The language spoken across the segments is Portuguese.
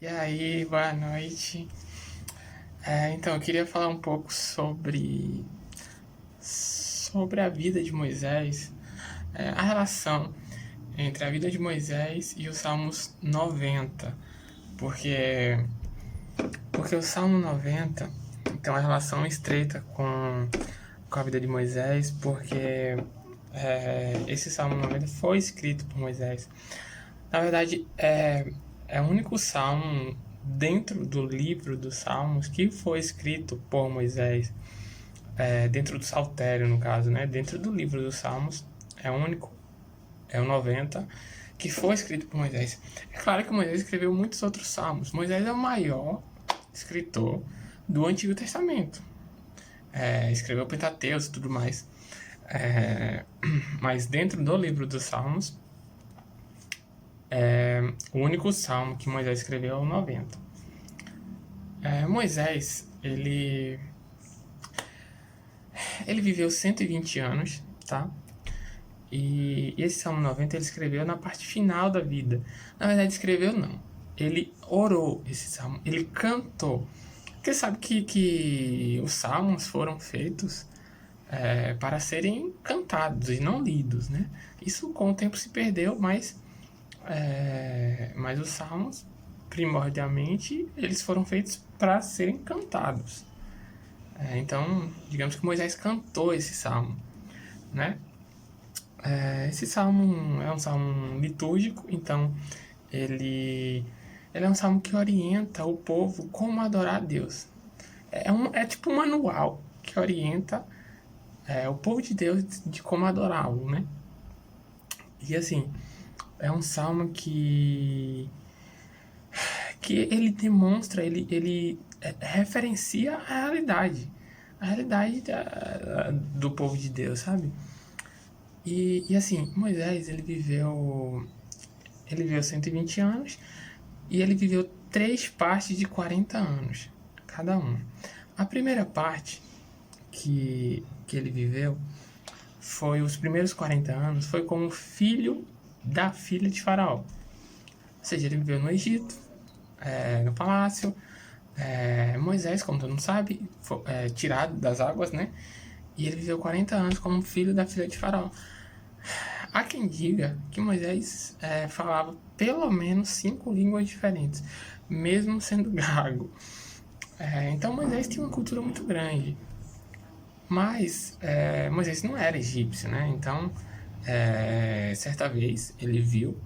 E aí, boa noite. Então, eu queria falar um pouco sobre a vida de Moisés, a relação entre a vida de Moisés e os Salmos 90, porque, porque o Salmo 90 tem uma relação estreita com a vida de Moisés, porque esse Salmo 90 foi escrito por Moisés. Na verdade, é o único salmo dentro do livro dos Salmos que foi escrito por Moisés, dentro do Saltério, no caso, né? Dentro do livro dos Salmos, é o único, é o 90, que foi escrito por Moisés. É claro que Moisés escreveu muitos outros salmos. Moisés é o maior escritor do Antigo Testamento. Escreveu Pentateuco e tudo mais. Mas dentro do livro dos Salmos, o único salmo que Moisés escreveu é o 90. Moisés, ele viveu 120 anos, tá? E esse Salmo 90 ele escreveu na parte final da vida. Na verdade, escreveu não. Ele orou esse salmo, ele cantou. Porque sabe que os salmos foram feitos para serem cantados e não lidos, né? Isso com o tempo se perdeu, mas os salmos, primordialmente, eles foram feitos para serem cantados. Então, digamos que Moisés cantou esse salmo, né? Esse salmo é um salmo litúrgico, então ele é um salmo que orienta o povo como adorar a Deus. É tipo um manual que orienta o povo de Deus de como adorá-lo, né? E assim, é um salmo que ele demonstra, ele referencia a realidade do povo de Deus, sabe? E assim, Moisés, ele viveu 120 anos e ele viveu 3 partes de 40 anos, cada uma. A primeira parte que ele viveu foi os primeiros 40 anos, foi como filho da filha de Faraó. Ou seja, ele viveu no Egito, no palácio. Moisés, como todo mundo sabe, foi tirado das águas, né? E ele viveu 40 anos como filho da filha de Faraó. Há quem diga que Moisés falava pelo menos 5 línguas diferentes, mesmo sendo gago. Então Moisés tinha uma cultura muito grande. Mas Moisés não era egípcio, né? Então, certa vez ele viu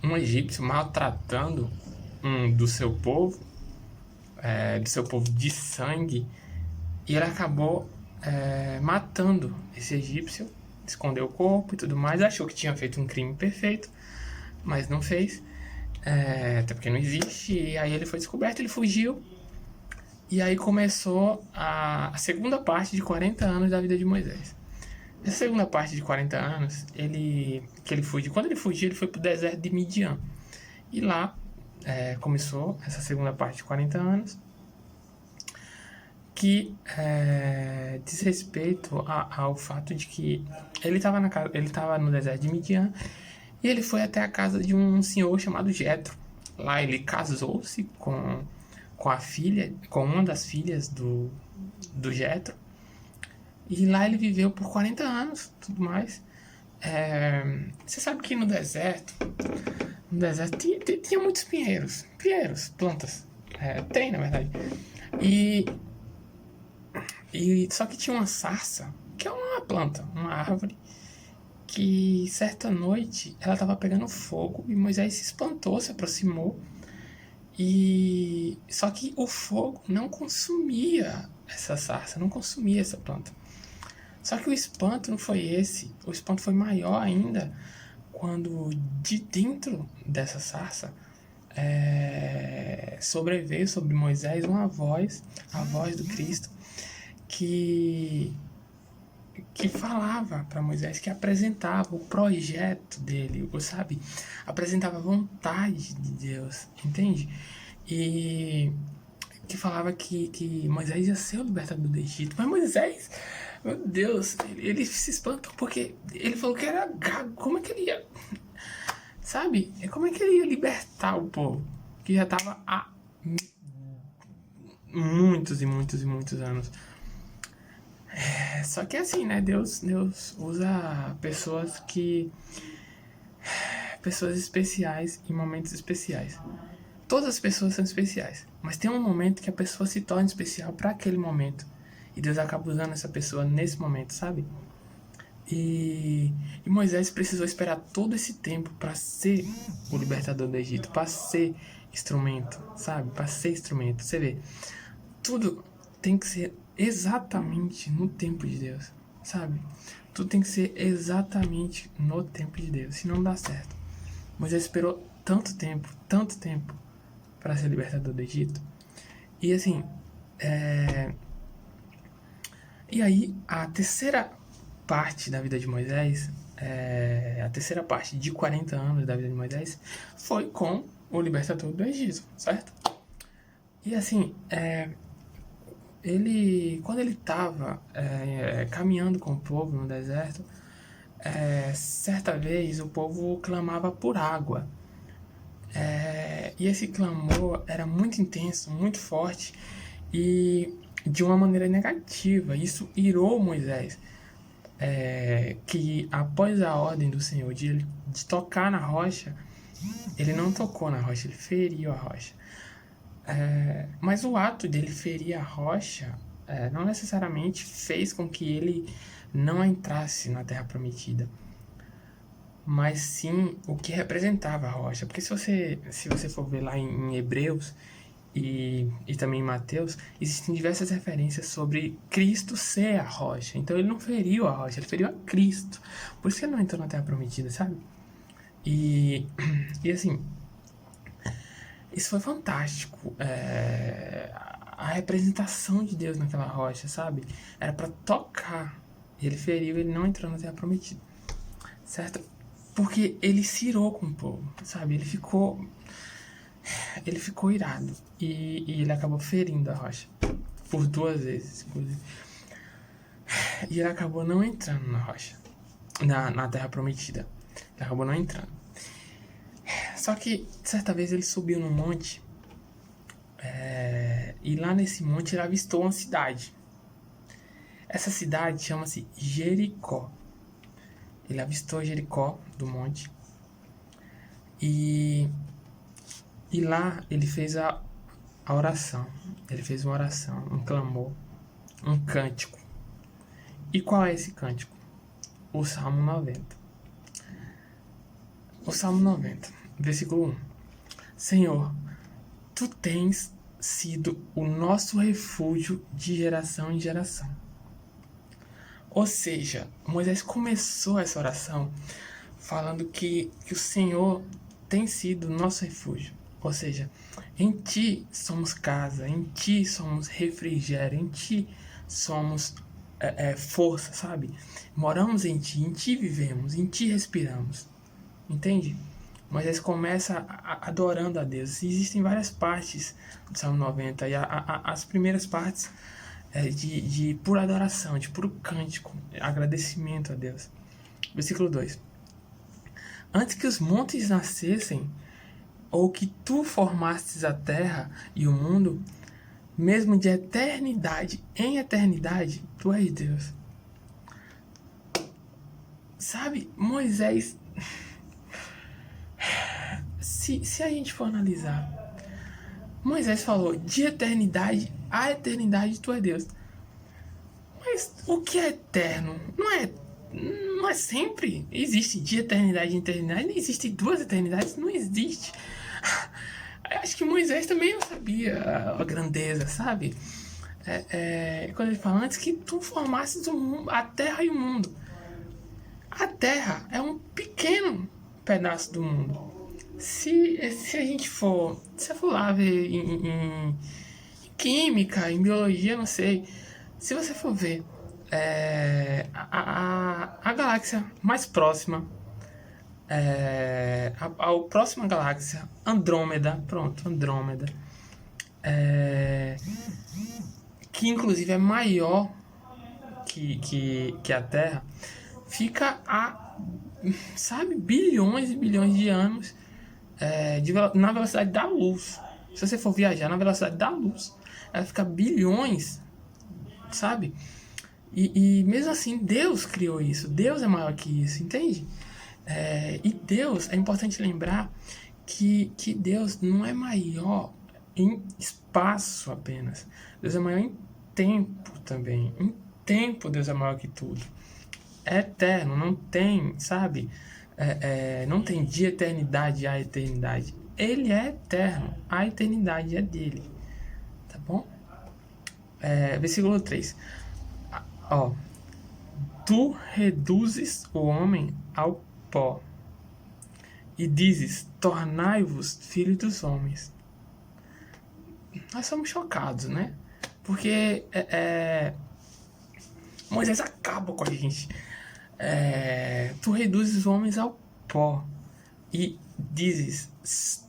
um egípcio maltratando um do seu povo de sangue, e ele acabou matando esse egípcio, escondeu o corpo e tudo mais, achou que tinha feito um crime perfeito, mas não fez, até porque não existe, e aí ele foi descoberto, ele fugiu, e aí começou a segunda parte de 40 anos da vida de Moisés. Essa segunda parte de 40 anos, quando ele fugiu, ele foi pro deserto de Midian. E lá começou essa segunda parte de 40 anos, que diz respeito ao fato de que ele estava no deserto de Midian e ele foi até a casa de um senhor chamado Jetro. Lá ele casou-se com uma das filhas do Jetro, e lá ele viveu por 40 anos, tudo mais. Você sabe que no deserto tinha muitos pinheiros, plantas. Tem, na verdade. E só que tinha uma sarça, que é uma planta, uma árvore, que certa noite ela estava pegando fogo e Moisés se espantou, se aproximou. E só que o fogo não consumia essa sarça, não consumia essa planta. Só que o espanto não foi esse, o espanto foi maior ainda quando de dentro dessa sarça sobreveio sobre Moisés uma voz, a voz do Cristo, que falava para Moisés, que apresentava o projeto dele, sabe? Apresentava a vontade de Deus, entende? E que falava que Moisés ia ser o libertador do Egito. Mas Moisés, meu Deus, ele se espantou porque ele falou que era gago. Como é que ele ia, sabe? Como é que ele ia libertar o povo que já estava há muitos e muitos e muitos anos. Só que assim, né? Deus usa pessoas especiais em momentos especiais. Todas as pessoas são especiais, mas tem um momento que a pessoa se torna especial para aquele momento. E Deus acaba usando essa pessoa nesse momento, sabe? E Moisés precisou esperar todo esse tempo para ser o libertador do Egito, para ser instrumento, sabe? Para ser instrumento. Você vê, tudo tem que ser exatamente no tempo de Deus, sabe? Tudo tem que ser exatamente no tempo de Deus, senão não dá certo. Moisés esperou tanto tempo para ser libertador do Egito. E assim, e aí a terceira parte da vida de Moisés, a terceira parte de 40 anos da vida de Moisés, foi com o libertador do Egito, certo? E assim, quando ele estava caminhando com o povo no deserto, certa vez o povo clamava por água. E esse clamor era muito intenso, muito forte e de uma maneira negativa. Isso irou Moisés, que após a ordem do Senhor de tocar na rocha, ele não tocou na rocha, ele feriu a rocha. Mas o ato dele ferir a rocha não necessariamente fez com que ele não entrasse na Terra Prometida, mas sim o que representava a rocha. Porque se você for ver lá em Hebreus e também em Mateus, existem diversas referências sobre Cristo ser a rocha. Então ele não feriu a rocha, ele feriu a Cristo. Por isso que ele não entrou na Terra Prometida, sabe? E assim, isso foi fantástico. A representação de Deus naquela rocha, sabe? Era para tocar. Ele feriu, ele não entrou na Terra Prometida, certo? Porque ele se irou com o povo, sabe? Ele ficou irado. E ele acabou ferindo a rocha. Por 2 vezes, inclusive. E ele acabou não entrando na rocha. Na Terra Prometida. Ele acabou não entrando. Só que, certa vez, ele subiu num monte. E lá nesse monte ele avistou uma cidade. Essa cidade chama-se Jericó. Ele avistou Jericó do monte. E lá ele fez a oração. Ele fez uma oração, um clamor, um cântico. E qual é esse cântico? O Salmo 90. O Salmo 90, versículo 1. Senhor, tu tens sido o nosso refúgio de geração em geração. Ou seja, Moisés começou essa oração falando que o Senhor tem sido o nosso refúgio. Ou seja, em ti somos casa, em ti somos refrigério, em ti somos força, sabe? Moramos em ti vivemos, em ti respiramos. Entende? Moisés começa adorando a Deus. Existem várias partes do Salmo 90 e as primeiras partes de pura adoração, de puro cântico, agradecimento a Deus. Versículo 2. Antes que os montes nascessem, ou que tu formastes a terra e o mundo, mesmo de eternidade em eternidade, tu és Deus. Sabe, Moisés, se a gente for analisar, Moisés falou, de eternidade a eternidade tu és Deus. Mas o que é eterno? Não é sempre. Existe de eternidade em eternidade, não existe 2 eternidades, não existe. Acho que Moisés também não sabia a grandeza, sabe? Quando ele fala, antes que tu formasses a terra e o mundo. A terra é um pequeno pedaço do mundo. Se você for lá ver em química, em biologia, não sei. Se você for ver a galáxia mais próxima, a próxima galáxia, Andrômeda, que inclusive é maior que a Terra, fica a, sabe, bilhões e bilhões de anos na velocidade da luz. Se você for viajar na velocidade da luz, ela fica bilhões, sabe? E mesmo assim, Deus criou isso. Deus é maior que isso, entende? E Deus, é importante lembrar que Deus não é maior em espaço apenas. Deus é maior em tempo também. Em tempo, Deus é maior que tudo. É eterno, não tem, sabe? Não tem de eternidade a eternidade. Ele é eterno, a eternidade é dele. Tá bom? Versículo 3. Ó, tu reduzes o homem ao pó e dizes, tornai-vos filhos dos homens. Nós somos chocados, né? Porque Moisés acaba com a gente. Tu reduzes os homens ao pó e dizes,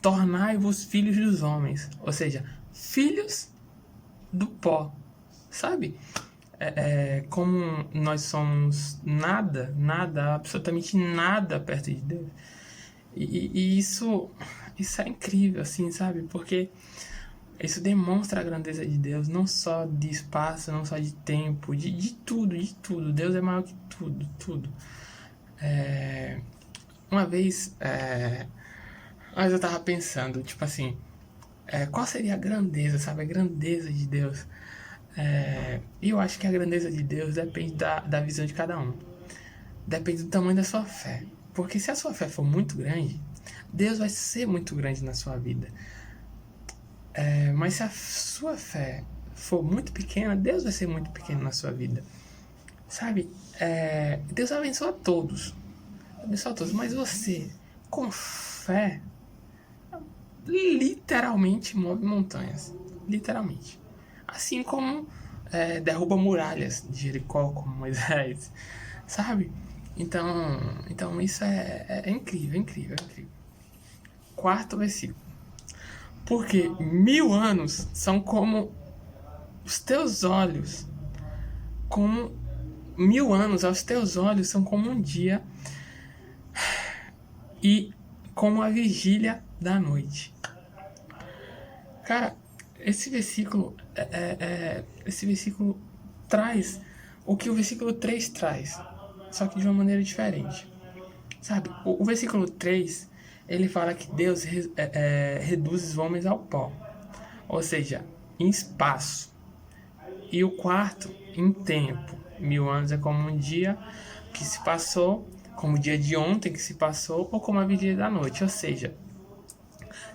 tornai-vos filhos dos homens. Ou seja, filhos do pó, sabe? Como nós somos nada, absolutamente nada perto de Deus. E isso é incrível, assim, sabe? Porque isso demonstra a grandeza de Deus, não só de espaço, não só de tempo, de tudo, de tudo. Deus é maior que tudo, tudo. Uma vez, mas eu tava pensando, tipo assim, qual seria a grandeza, sabe? A grandeza de Deus. E eu acho que a grandeza de Deus depende da visão de cada um. Depende do tamanho da sua fé. Porque se a sua fé for muito grande, Deus vai ser muito grande na sua vida. Mas se a sua fé for muito pequena, Deus vai ser muito pequeno na sua vida. Sabe? Deus abençoa todos. Abençoa todos. Mas você, com fé, literalmente move montanhas. Literalmente. Assim como derruba muralhas de Jericó, como Moisés. Sabe? Então isso é incrível, incrível, incrível. Quarto versículo. Porque 1000 anos são como os teus olhos. Como 1000 anos aos teus olhos são como um dia e como a vigília da noite. Cara, esse versículo traz o que o versículo 3 traz, só que de uma maneira diferente. Sabe, o versículo 3, ele fala que Deus reduz os homens ao pó, ou seja, em espaço. E o quarto, em tempo. 1000 anos é como um dia que se passou, como o dia de ontem que se passou, ou como a vigília da noite. Ou seja,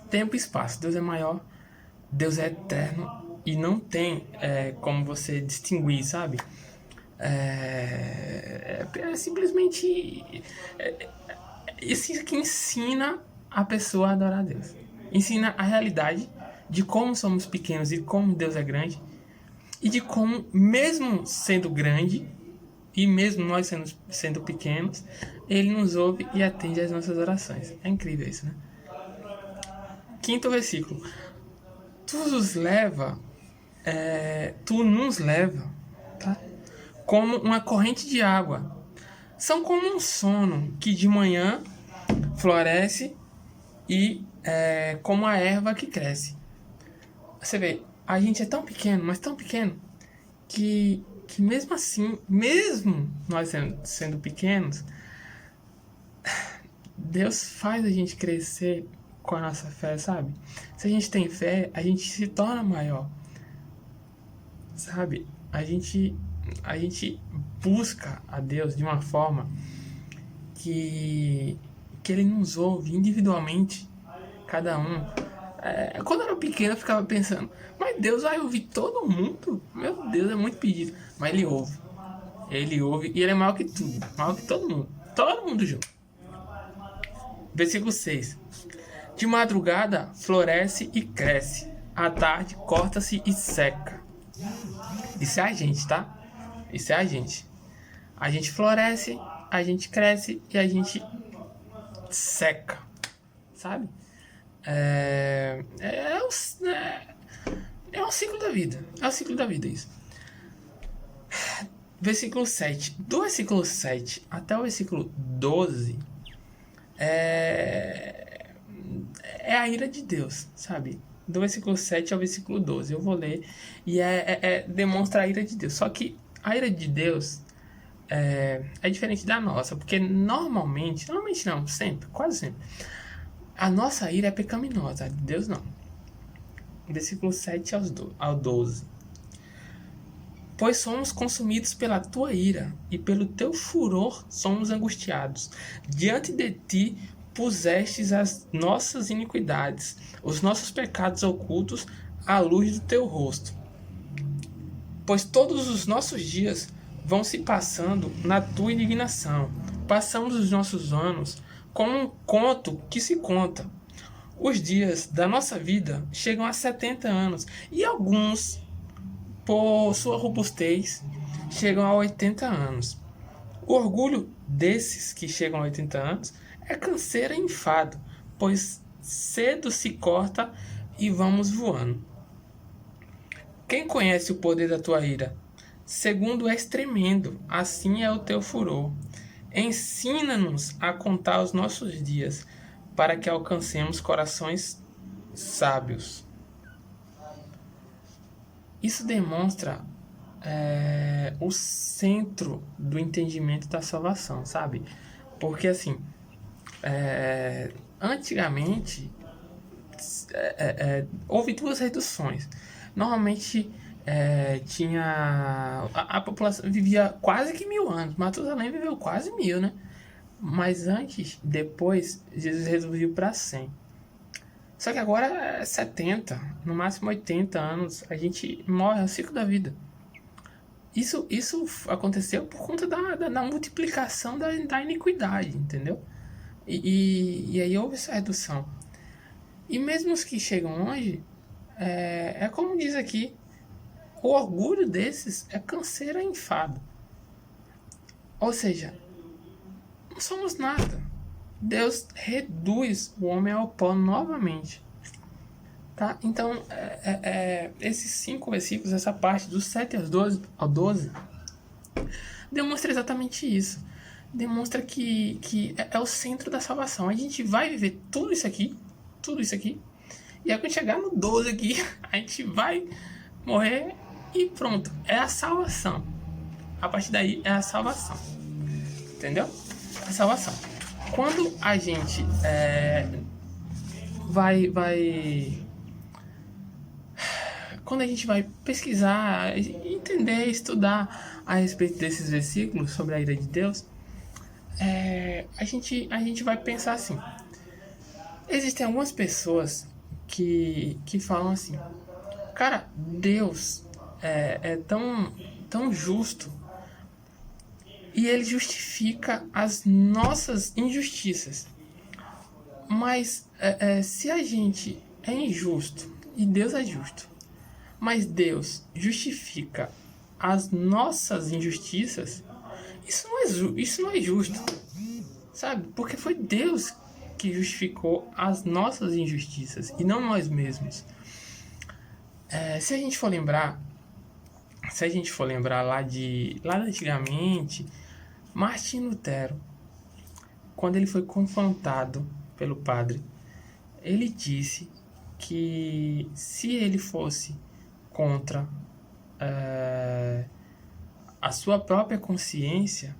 tempo e espaço. Deus é maior, Deus é eterno e não tem como você distinguir, sabe? Simplesmente isso que ensina a pessoa a adorar a Deus. Ensina a realidade de como somos pequenos e como Deus é grande. E de como, mesmo sendo grande, e mesmo nós sendo pequenos, Ele nos ouve e atende às nossas orações. É incrível isso, né? Quinto versículo. Tu nos leva, tá? Como uma corrente de água. São como um sono que de manhã floresce e como a erva que cresce. Você vê, a gente é tão pequeno, mas tão pequeno, que mesmo assim, mesmo nós sendo pequenos, Deus faz a gente crescer com a nossa fé, sabe? Se a gente tem fé, a gente se torna maior, sabe? A gente busca a Deus de uma forma que Ele nos ouve individualmente, cada um. Quando eu era pequeno eu ficava pensando, mas Deus vai ouvir todo mundo? Meu Deus, é muito pedido. Mas Ele ouve. Ele ouve e Ele é maior que tudo, maior que todo mundo. Todo mundo junto. Versículo 6. De madrugada floresce e cresce, à tarde corta-se e seca. Isso é a gente, tá? Isso é a gente. A gente floresce, a gente cresce e a gente seca, sabe? É o ciclo da vida. É o ciclo da vida isso. Versículo 7. Do versículo 7 até o versículo 12 é a ira de Deus, sabe? do versículo 7 ao versículo 12. Eu vou ler e demonstra a ira de Deus. Só que a ira de Deus é diferente da nossa, porque normalmente não, sempre, quase sempre, a nossa ira é pecaminosa, a de Deus não. Versículo 7 ao 12. Pois somos consumidos pela tua ira, e pelo teu furor somos angustiados. Diante de ti pusestes as nossas iniquidades, os nossos pecados ocultos, à luz do teu rosto. Pois todos os nossos dias vão se passando na tua indignação. Passamos os nossos anos como um conto que se conta. Os dias da nossa vida chegam a 70 anos, e alguns, por sua robustez, chegam a 80 anos. O orgulho desses que chegam a 80 anos é canseira e enfado, pois cedo se corta e vamos voando. Quem conhece o poder da tua ira? Segundo és tremendo, assim é o teu furor. Ensina-nos a contar os nossos dias, para que alcancemos corações sábios. Isso demonstra o centro do entendimento da salvação, sabe? Porque assim, antigamente houve duas reduções. Normalmente tinha a população vivia quase que 1000 anos. Matusalém viveu quase 1000, né? Mas depois Jesus reduziu para 100. Só que agora é 70, no máximo 80 anos, a gente morre, é o ciclo da vida. Isso aconteceu por conta da multiplicação da iniquidade, entendeu? E aí houve essa redução. E mesmo os que chegam longe, como diz aqui, o orgulho desses é canseira e enfado. Ou seja, não somos nada. Deus reduz o homem ao pó novamente. Tá? Então, esses 5 versículos, essa parte dos 7 ao 12, demonstra exatamente isso. Demonstra que é o centro da salvação. A gente vai viver tudo isso aqui, e aí quando chegar no 12 aqui, a gente vai morrer e pronto. É a salvação. A partir daí é a salvação. Entendeu? A salvação. Quando a gente quando a gente vai pesquisar, entender, estudar a respeito desses versículos sobre a ira de Deus, a gente vai pensar assim. Existem algumas pessoas que falam assim: cara, Deus é tão justo, e ele justifica as nossas injustiças. Mas se a gente é injusto e Deus é justo, mas Deus justifica as nossas injustiças, isso não é justo, sabe? Porque foi Deus que justificou as nossas injustiças e não nós mesmos. Se a gente for lembrar lá antigamente, Martim Lutero, quando ele foi confrontado pelo padre, ele disse que se ele fosse contra a sua própria consciência,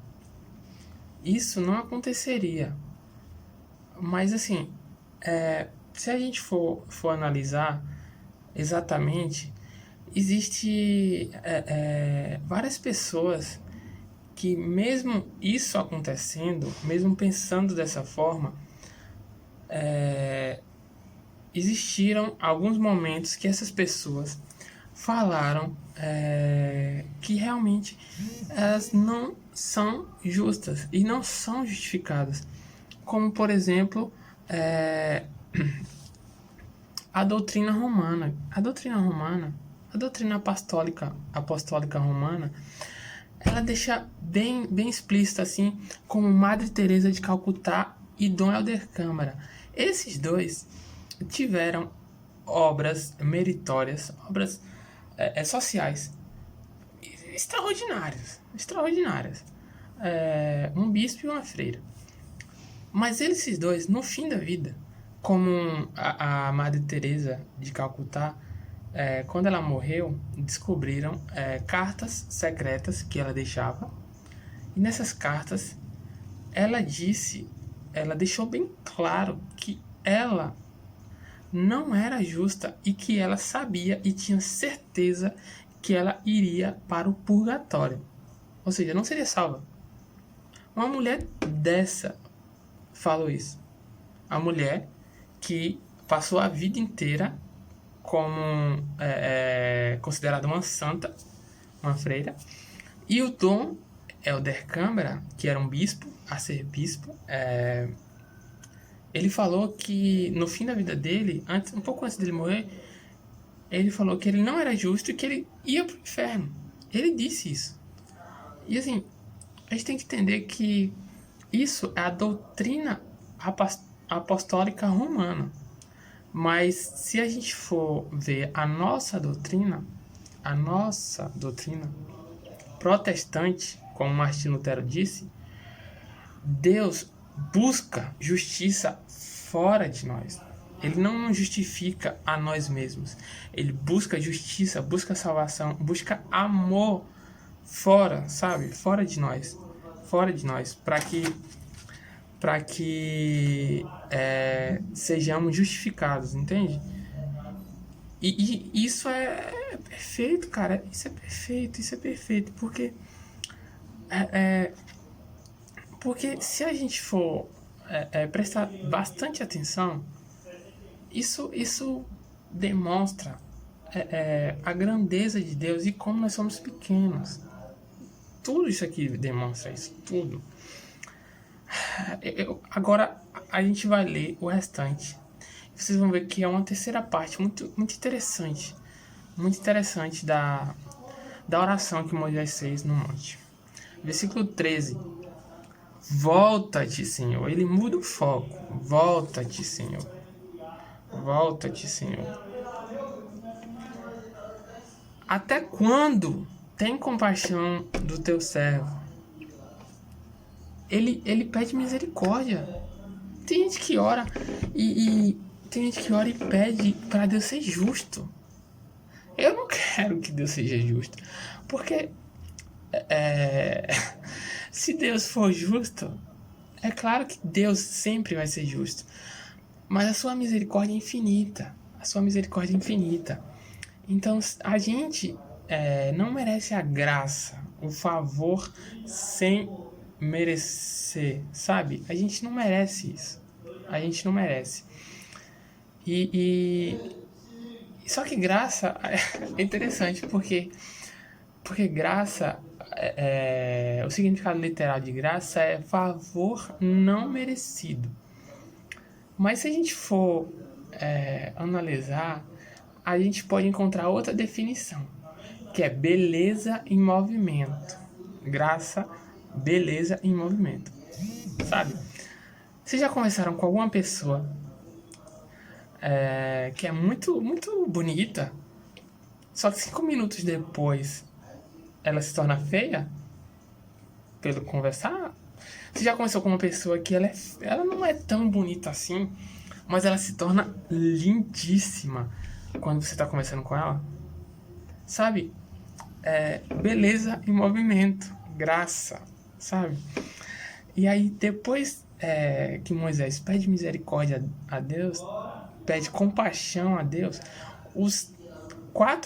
isso não aconteceria. Mas assim, se a gente for analisar exatamente, existe várias pessoas que, mesmo isso acontecendo, mesmo pensando dessa forma, existiram alguns momentos que essas pessoas falaram que realmente elas não são justas e não são justificadas. Como, por exemplo, a doutrina romana. A doutrina apostólica romana, ela deixa bem explícito, assim, como Madre Teresa de Calcutá e Dom Helder Câmara. Esses dois tiveram obras meritórias, obras sociais extraordinárias. Um bispo e uma freira. Mas esses dois, no fim da vida, como a Madre Teresa de Calcutá, quando ela morreu, descobriram cartas secretas que ela deixava. E nessas cartas, ela deixou bem claro que ela não era justa e que ela sabia e tinha certeza que ela iria para o purgatório. Ou seja, não seria salva. Uma mulher dessa falou isso. A mulher que passou a vida inteira como considerada uma santa, uma freira, e o Dom Helder Câmara, que era um bispo, ele falou que no fim da vida dele, um pouco antes dele morrer, ele falou que ele não era justo e que ele ia pro inferno. Ele disse isso. E assim, a gente tem que entender que isso é a doutrina apostólica romana. Mas se a gente for ver a nossa doutrina protestante, como Martinho Lutero disse, Deus busca justiça fora de nós. Ele não justifica a nós mesmos. Ele busca justiça, busca salvação, busca amor fora, sabe? Fora de nós. Fora de nós. Para que sejamos justificados, entende? E isso é perfeito, cara. Isso é perfeito. Porque se a gente for prestar bastante atenção, isso demonstra a grandeza de Deus e como nós somos pequenos. Tudo isso aqui demonstra isso, tudo. Agora a gente vai ler o restante. Vocês vão ver que é uma terceira parte muito, muito interessante. Muito interessante da oração que Moisés fez no monte. Versículo 13. Volta-te, Senhor. Ele muda o foco. Volta-te, Senhor. Volta-te, Senhor. Até quando? Tem compaixão do teu servo. Ele pede misericórdia. Tem gente que ora e pede para Deus ser justo. Eu não quero que Deus seja justo, porque se Deus for justo, é claro que Deus sempre vai ser justo, mas a sua misericórdia é infinita. A sua misericórdia é infinita. Então a gente não merece a graça, o favor sem merecer, sabe? A gente não merece isso. A gente não merece. Só que graça é interessante, porque graça, o significado literal de graça é favor não merecido. Mas se a gente for analisar, a gente pode encontrar outra definição, que é beleza em movimento. Graça, beleza em movimento. Sabe? Vocês já conversaram com alguma pessoa que é muito, muito bonita, só que 5 minutos depois ela se torna feia pelo conversar? Você já conversou com uma pessoa que ela não é tão bonita assim, mas ela se torna lindíssima quando você está conversando com ela? Sabe? Beleza em movimento, graça, sabe? E aí depois que Moisés pede misericórdia a Deus, pede compaixão a Deus, os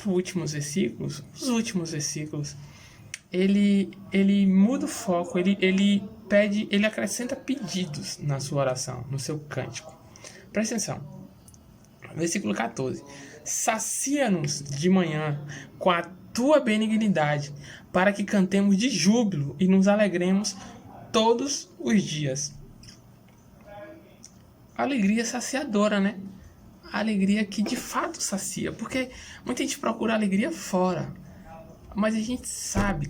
últimos versículos, ele muda o foco, ele acrescenta pedidos na sua oração, no seu cântico. Presta atenção. Versículo 14. Sacia-nos de manhã com a tua benignidade, para que cantemos de júbilo e nos alegremos todos os dias. Alegria saciadora, né? A alegria que de fato sacia, porque muita gente procura alegria fora, mas a gente sabe,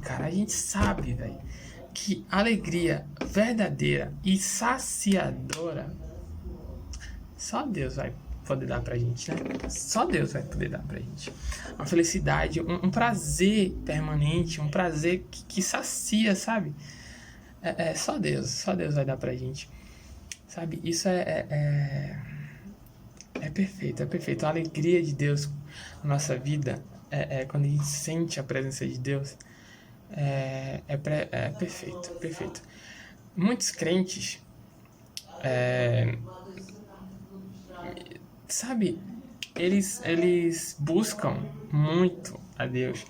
velho, que alegria verdadeira e saciadora só Deus vai poder dar pra gente, né? Só Deus vai poder dar pra gente uma felicidade, um prazer permanente, um prazer que sacia, sabe? Só Deus vai dar pra gente, sabe? Isso É perfeito, é perfeito. A alegria de Deus na nossa vida, quando a gente sente a presença de Deus, é perfeito, perfeito. Muitos crentes, sabe, eles buscam muito a Deus,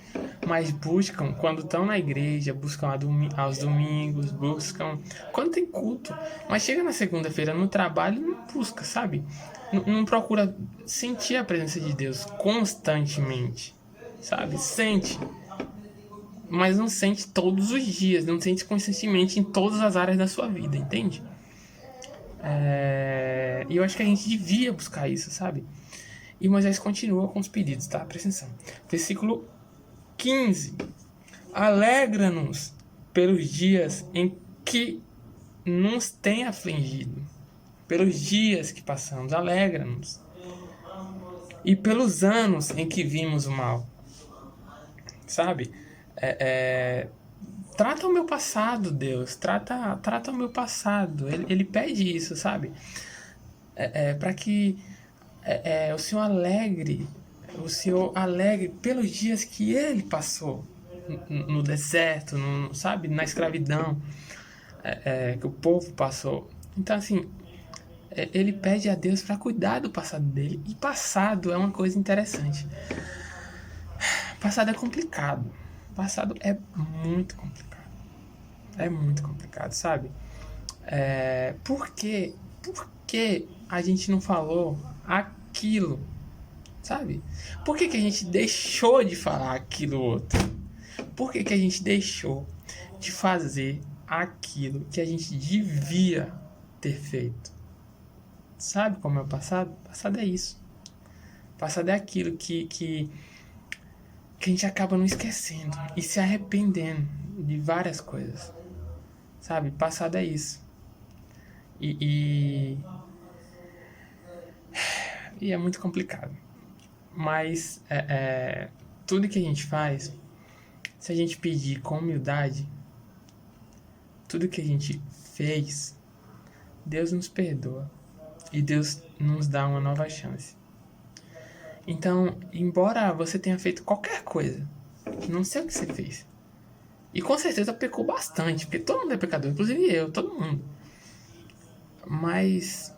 mas buscam quando estão na igreja, buscam aos domingos, buscam quando tem culto, mas chega na segunda-feira no trabalho e não busca, sabe? Não procura sentir a presença de Deus constantemente, sabe? Sente, mas não sente todos os dias, não sente constantemente em todas as áreas da sua vida, entende? E eu acho que a gente devia buscar isso, sabe? E Moisés continua com os pedidos, tá? Presta atenção. Versículo 15. Alegra-nos pelos dias em que nos tem afligido, pelos dias que passamos, alegra-nos. E pelos anos em que vimos o mal, sabe? Trata o meu passado, Deus, trata o meu passado. Ele pede isso, sabe? Para que o Senhor alegre pelos dias que ele passou no deserto, sabe, na escravidão, que o povo passou. Então, assim, ele pede a Deus para cuidar do passado dele. E passado é uma coisa interessante. Passado é complicado. Passado é muito complicado. É muito complicado, sabe? Por quê? Por que a gente não falou aquilo, sabe? Por que a gente deixou de falar aquilo outro? Por que a gente deixou de fazer aquilo que a gente devia ter feito? Sabe como é o passado? O passado é isso. O passado é aquilo que a gente acaba não esquecendo e se arrependendo de várias coisas. Sabe? Passado é isso. E é muito complicado. Mas tudo que a gente faz, se a gente pedir com humildade, tudo que a gente fez, Deus nos perdoa. E Deus nos dá uma nova chance. Então, embora você tenha feito qualquer coisa, não sei o que você fez. E com certeza pecou bastante, porque todo mundo é pecador, inclusive eu, todo mundo. Mas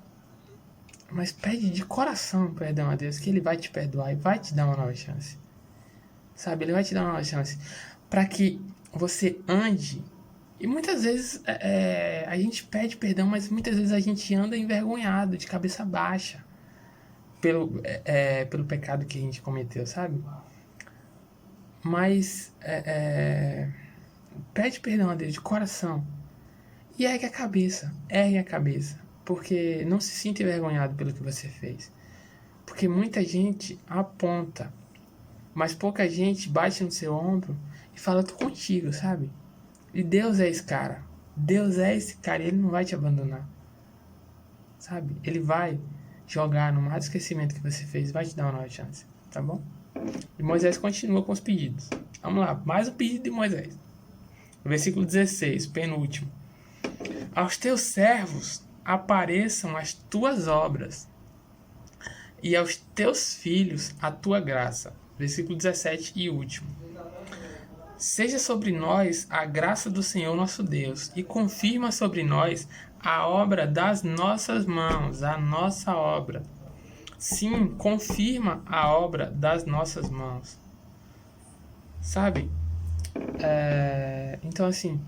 pede de coração perdão a Deus, que Ele vai te perdoar e vai te dar uma nova chance. Sabe, Ele vai te dar uma nova chance. Para que você ande. E muitas vezes a gente pede perdão, mas muitas vezes a gente anda envergonhado, de cabeça baixa, pelo pecado que a gente cometeu, sabe? Mas pede perdão a Deus de coração. E ergue a cabeça, porque não se sinta envergonhado pelo que você fez. Porque muita gente aponta, mas pouca gente bate no seu ombro e fala, tô contigo, sabe? E Deus é esse cara. Deus é esse cara e Ele não vai te abandonar. Sabe? Ele vai jogar no mar do esquecimento que você fez, vai te dar uma nova chance, tá bom? E Moisés continua com os pedidos. Vamos lá, mais um pedido de Moisés. Versículo 16, penúltimo. Aos teus servos apareçam as tuas obras, e aos teus filhos a tua graça. Versículo 17 e último. Seja sobre nós a graça do Senhor nosso Deus, e confirma sobre nós a obra das nossas mãos, a nossa obra. Sim, confirma a obra das nossas mãos. Sabe? Então, assim,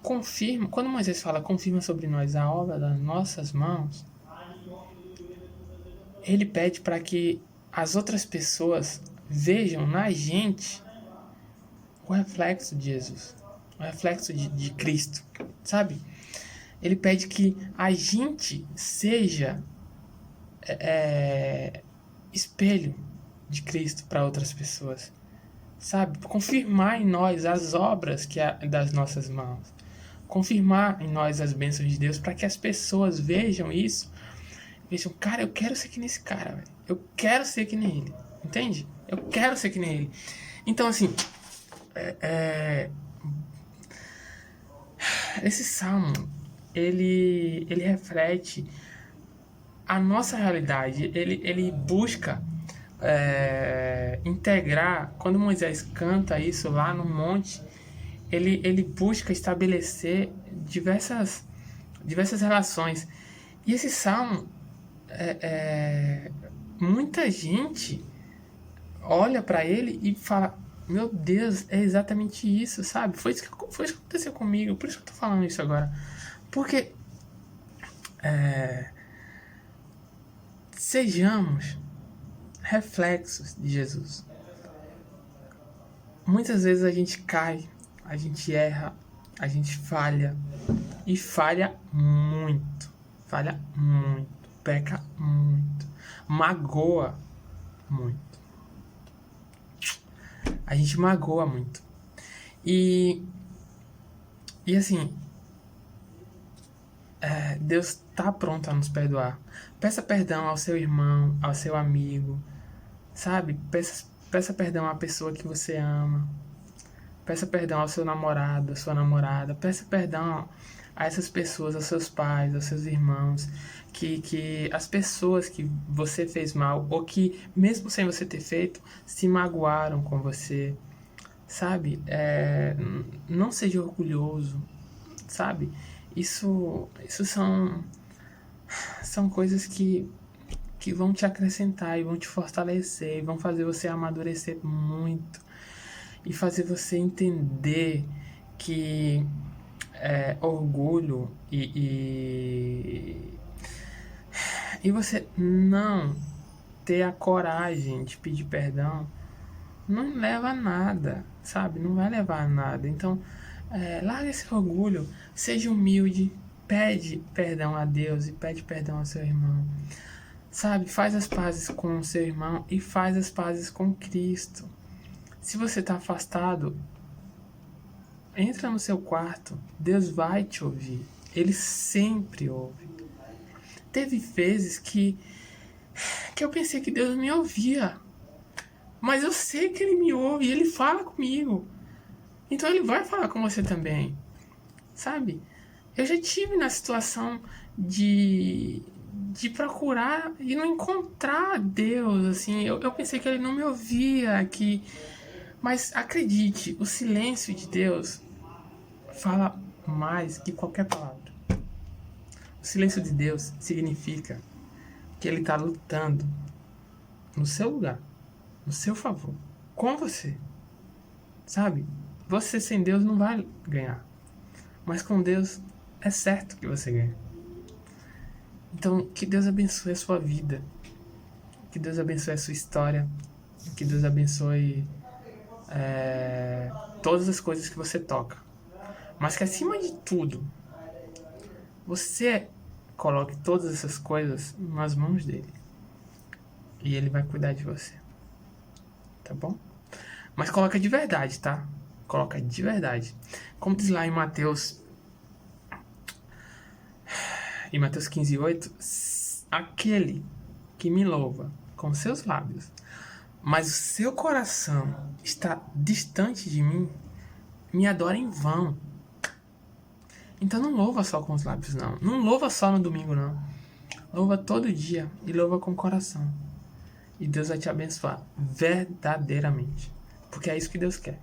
confirma. Quando Moisés fala confirma sobre nós a obra das nossas mãos, ele pede para que as outras pessoas vejam na gente o reflexo de Jesus, o reflexo de Cristo, sabe? Ele pede que a gente seja espelho de Cristo para outras pessoas, sabe? Confirmar em nós as obras das nossas mãos, confirmar em nós as bênçãos de Deus para que as pessoas vejam isso, vejam, cara, eu quero ser que nem esse cara, velho. Eu quero ser que nem ele, entende? Eu quero ser que nem ele. Então, assim, esse salmo, ele reflete a nossa realidade. Ele busca integrar. Quando Moisés canta isso lá no monte, ele busca estabelecer diversas relações. E esse salmo, muita gente olha para ele e fala: meu Deus, é exatamente isso, sabe? Foi isso que aconteceu comigo, por isso que eu tô falando isso agora. Porque sejamos reflexos de Jesus. Muitas vezes a gente cai, a gente erra, a gente falha. E falha muito, peca muito, magoa muito. A gente magoa muito. E assim, Deus está pronto a nos perdoar. Peça perdão ao seu irmão, ao seu amigo, sabe? Peça perdão à pessoa que você ama. Peça perdão ao seu namorado, à sua namorada. Peça perdão a essas pessoas, aos seus pais, aos seus irmãos, que as pessoas que você fez mal, ou que, mesmo sem você ter feito, se magoaram com você, sabe? Não seja orgulhoso, sabe? Isso são coisas que vão te acrescentar e vão te fortalecer, e vão fazer você amadurecer muito e fazer você entender que orgulho e você não ter a coragem de pedir perdão não leva a nada, sabe? Não vai levar a nada. Então, larga esse orgulho, seja humilde, pede perdão a Deus e pede perdão ao seu irmão. Sabe? Faz as pazes com o seu irmão e faz as pazes com Cristo. Se você está afastado, entra no seu quarto. Deus vai te ouvir. Ele sempre ouve. Teve vezes que eu pensei que Deus me ouvia. Mas eu sei que Ele me ouve e Ele fala comigo. Então Ele vai falar com você também. Sabe? Eu já tive na situação de procurar e não encontrar Deus. Assim, eu pensei que Ele não me ouvia. Mas acredite, o silêncio de Deus fala mais que qualquer palavra. O silêncio de Deus significa que Ele está lutando no seu lugar, no seu favor, com você. Sabe? Você sem Deus não vai ganhar. Mas com Deus é certo que você ganha. Então, que Deus abençoe a sua vida. Que Deus abençoe a sua história. Que Deus abençoe todas as coisas que você toca. Mas que acima de tudo, você coloque todas essas coisas nas mãos dele. E ele vai cuidar de você. Tá bom? Mas coloca de verdade, tá? Coloca de verdade. Como diz lá em Mateus 15:8, aquele que me louva com seus lábios, mas o seu coração está distante de mim, me adora em vão. Então não louva só com os lábios, não. Não louva só no domingo, não. Louva todo dia e louva com o coração. E Deus vai te abençoar verdadeiramente. Porque é isso que Deus quer.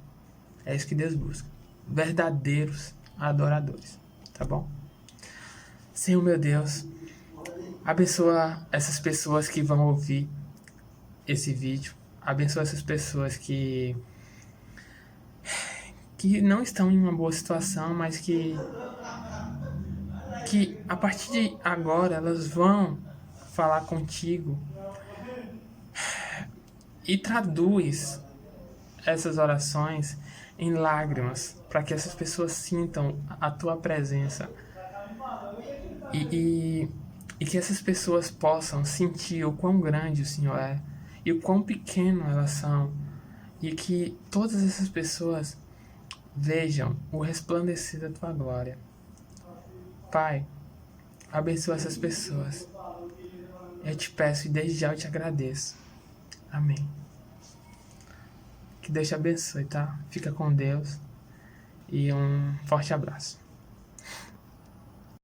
É isso que Deus busca. Verdadeiros adoradores. Tá bom? Senhor meu Deus, abençoa essas pessoas que vão ouvir esse vídeo. Abençoa essas pessoas que não estão em uma boa situação, mas que a partir de agora elas vão falar contigo e traduz essas orações em lágrimas para que essas pessoas sintam a tua presença e que essas pessoas possam sentir o quão grande o Senhor é e o quão pequeno elas são e que todas essas pessoas vejam o resplandecer da tua glória. Pai, abençoa essas pessoas. Eu te peço e desde já eu te agradeço. Amém. Que Deus te abençoe, tá? Fica com Deus e um forte abraço.